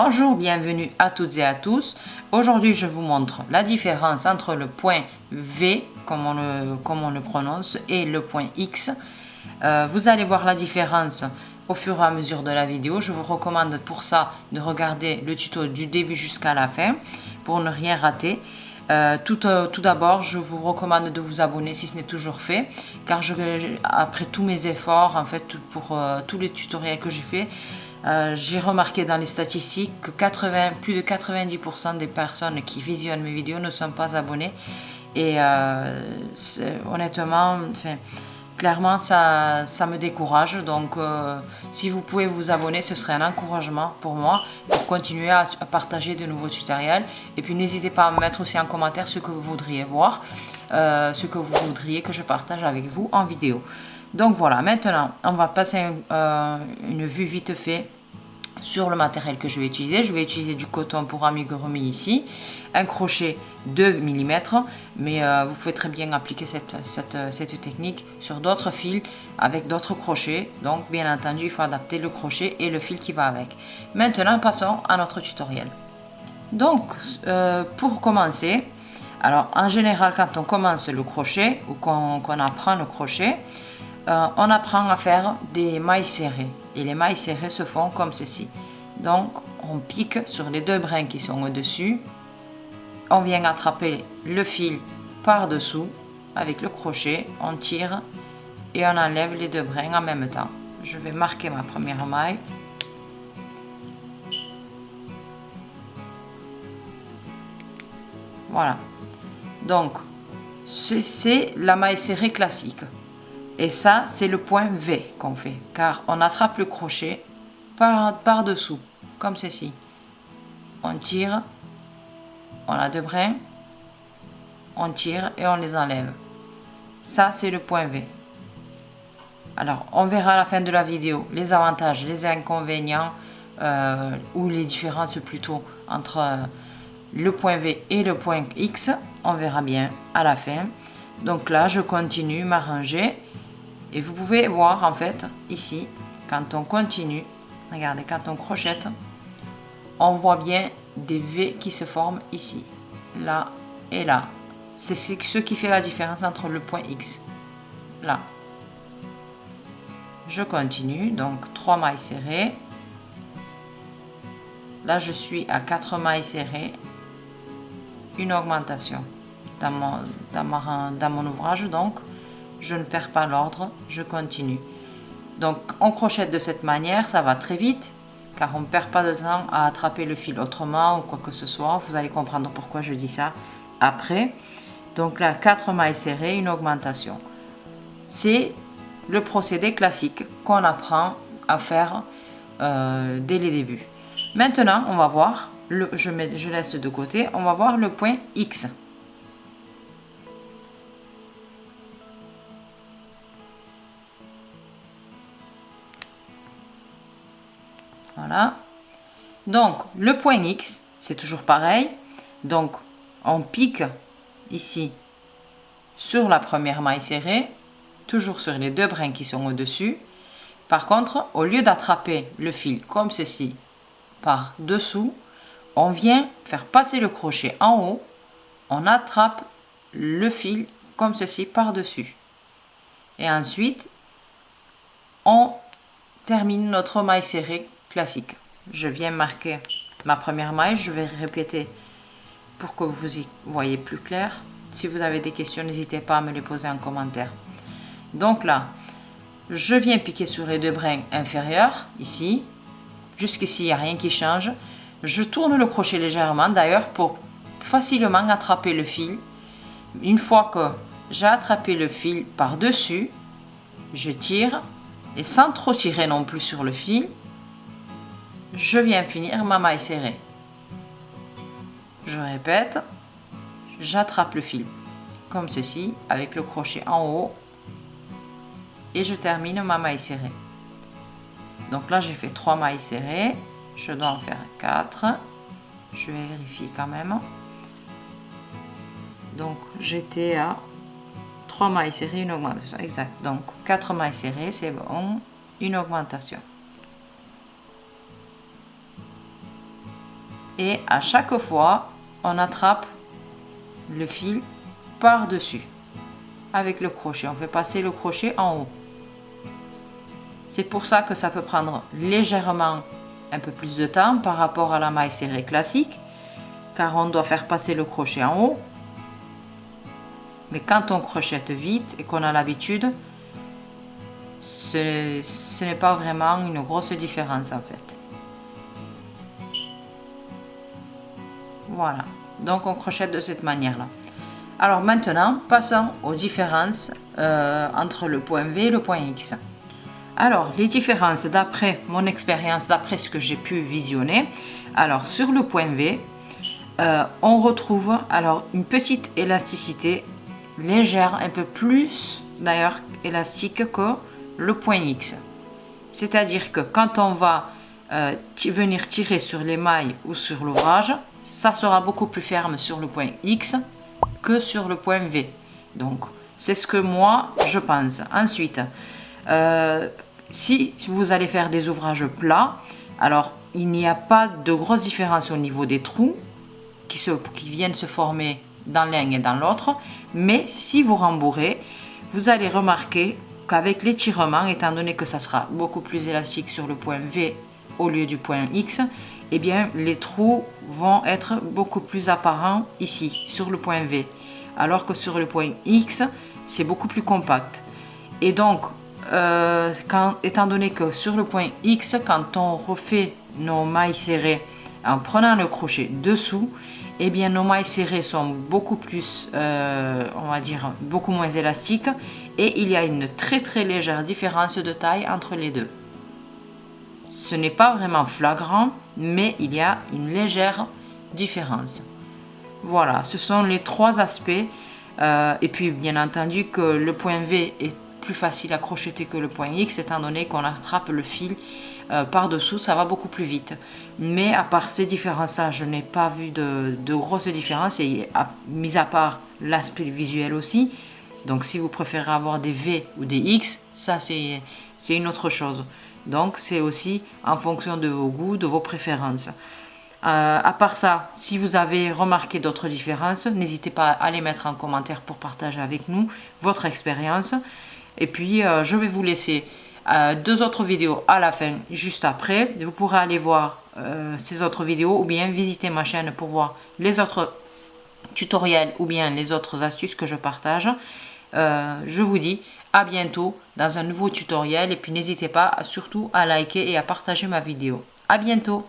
Bonjour, bienvenue à toutes et à tous. Aujourd'hui, je vous montre la différence entre le point V, comme on le prononce, et le point X. Vous allez voir la différence au fur et à mesure de la vidéo. Je vous recommande pour ça de regarder le tuto du début jusqu'à la fin pour ne rien rater. Tout d'abord, je vous recommande de vous abonner si ce n'est toujours fait, car après tous mes efforts, en fait, pour tous les tutoriels que j'ai fait, j'ai remarqué dans les statistiques que plus de 90% des personnes qui visionnent mes vidéos ne sont pas abonnées. Et honnêtement, clairement, ça me décourage. Donc, si vous pouvez vous abonner, ce serait un encouragement pour moi pour continuer à partager de nouveaux tutoriels. Et puis, n'hésitez pas à me mettre aussi en commentaire ce que vous voudriez voir, ce que vous voudriez que je partage avec vous en vidéo. Donc voilà, maintenant, on va passer une vue vite fait sur le matériel que je vais utiliser. Je vais utiliser du coton pour amigurumi ici, un crochet 2 mm, mais vous pouvez très bien appliquer cette technique sur d'autres fils avec d'autres crochets. Donc bien entendu, il faut adapter le crochet et le fil qui va avec. Maintenant, passons à notre tutoriel. Donc, pour commencer, alors en général, quand on commence le crochet ou qu'on apprend le crochet, on apprend à faire des mailles serrées. Et les mailles serrées se font comme ceci. Donc, on pique sur les deux brins qui sont au-dessus. On vient attraper le fil par-dessous avec le crochet. On tire et on enlève les deux brins en même temps. Je vais marquer ma première maille. Voilà. Donc, c'est la maille serrée classique. Et ça, c'est le point V qu'on fait, car on attrape le crochet par-dessous, comme ceci. On tire, on a deux brins, on tire et on les enlève. Ça, c'est le point V. Alors, on verra à la fin de la vidéo les avantages, les inconvénients, ou les différences plutôt entre le point V et le point X. On verra bien à la fin. Donc là, je continue ma rangée. Et vous pouvez voir en fait ici, quand on continue, regardez, quand on crochette, on voit bien des V qui se forment ici, là et là. C'est ce qui fait la différence entre le point X. Là. Je continue, donc 3 mailles serrées. Là, je suis à 4 mailles serrées. Une augmentation dans mon ouvrage, donc. Je ne perds pas l'ordre, je continue. Donc on crochette de cette manière, ça va très vite, car on ne perd pas de temps à attraper le fil autrement ou quoi que ce soit. Vous allez comprendre pourquoi je dis ça après. Donc là, 4 mailles serrées, une augmentation. C'est le procédé classique qu'on apprend à faire dès les débuts. Maintenant, on va voir, je laisse de côté, on va voir le point X. Voilà. Donc, le point X, c'est toujours pareil. Donc, on pique ici sur la première maille serrée, toujours sur les deux brins qui sont au-dessus. Par contre, au lieu d'attraper le fil comme ceci par dessous, on vient faire passer le crochet en haut. On attrape le fil comme ceci par-dessus. Et ensuite, on termine notre maille serrée classique. Je viens marquer ma première maille, je vais répéter pour que vous y voyez plus clair. Si vous avez des questions, n'hésitez pas à me les poser en commentaire. Donc là, je viens piquer sur les deux brins inférieurs, ici. Jusqu'ici, il n'y a rien qui change. Je tourne le crochet légèrement, d'ailleurs, pour facilement attraper le fil. Une fois que j'ai attrapé le fil par-dessus, je tire, et sans trop tirer non plus sur le fil, je viens finir ma maille serrée. Je répète, j'attrape le fil comme ceci avec le crochet en haut et je termine ma maille serrée. Donc là, j'ai fait 3 mailles serrées, je dois en faire 4. Je vais vérifier quand même. Donc j'étais à 3 mailles serrées, une augmentation. Exact. Donc 4 mailles serrées, c'est bon, une augmentation. et à chaque fois on attrape le fil par dessus avec le crochet. On fait passer le crochet en haut. C'est pour ça que ça peut prendre légèrement un peu plus de temps par rapport à la maille serrée classique, car on doit faire passer le crochet en haut. Mais quand on crochette vite et qu'on a l'habitude, ce n'est pas vraiment une grosse différence en fait. Voilà, donc on crochette de cette manière là. Alors maintenant, passons aux différences entre le point V et le point X. Alors, les différences d'après mon expérience, d'après ce que j'ai pu visionner. Alors, sur le point V, on retrouve alors une petite élasticité légère, un peu plus d'ailleurs élastique que le point X. C'est-à-dire que quand on va venir tirer sur les mailles ou sur l'ouvrage, ça sera beaucoup plus ferme sur le point X que sur le point V. Donc, c'est ce que moi, je pense. Ensuite, si vous allez faire des ouvrages plats, alors il n'y a pas de grosse différence au niveau des trous qui viennent se former dans l'un et dans l'autre, mais si vous rembourrez, vous allez remarquer qu'avec l'étirement, étant donné que ça sera beaucoup plus élastique sur le point V au lieu du point X, eh bien les trous vont être beaucoup plus apparents ici sur le point V, alors que sur le point X c'est beaucoup plus compact. Et donc étant donné que sur le point X, quand on refait nos mailles serrées en prenant le crochet dessous, eh bien nos mailles serrées sont beaucoup plus, on va dire, beaucoup moins élastiques, et il y a une très légère différence de taille entre les deux. Ce n'est pas vraiment flagrant, mais il y a une légère différence. Voilà, ce sont les trois aspects. Et puis bien entendu que le point V est plus facile à crocheter que le point X, étant donné qu'on attrape le fil par dessous, ça va beaucoup plus vite. Mais à part ces différences là, je n'ai pas vu de grosses différences, et mis à part l'aspect visuel aussi. Donc si vous préférez avoir des V ou des X, ça c'est une autre chose. Donc c'est aussi en fonction de vos goûts, de vos préférences. À part ça, si vous avez remarqué d'autres différences, n'hésitez pas à les mettre en commentaire pour partager avec nous votre expérience. Et puis je vais vous laisser deux autres vidéos à la fin, juste après. Vous pourrez aller voir ces autres vidéos ou bien visiter ma chaîne pour voir les autres tutoriels ou bien les autres astuces que je partage. Je vous dis à bientôt dans un nouveau tutoriel, et puis n'hésitez pas surtout à liker et à partager ma vidéo. À bientôt!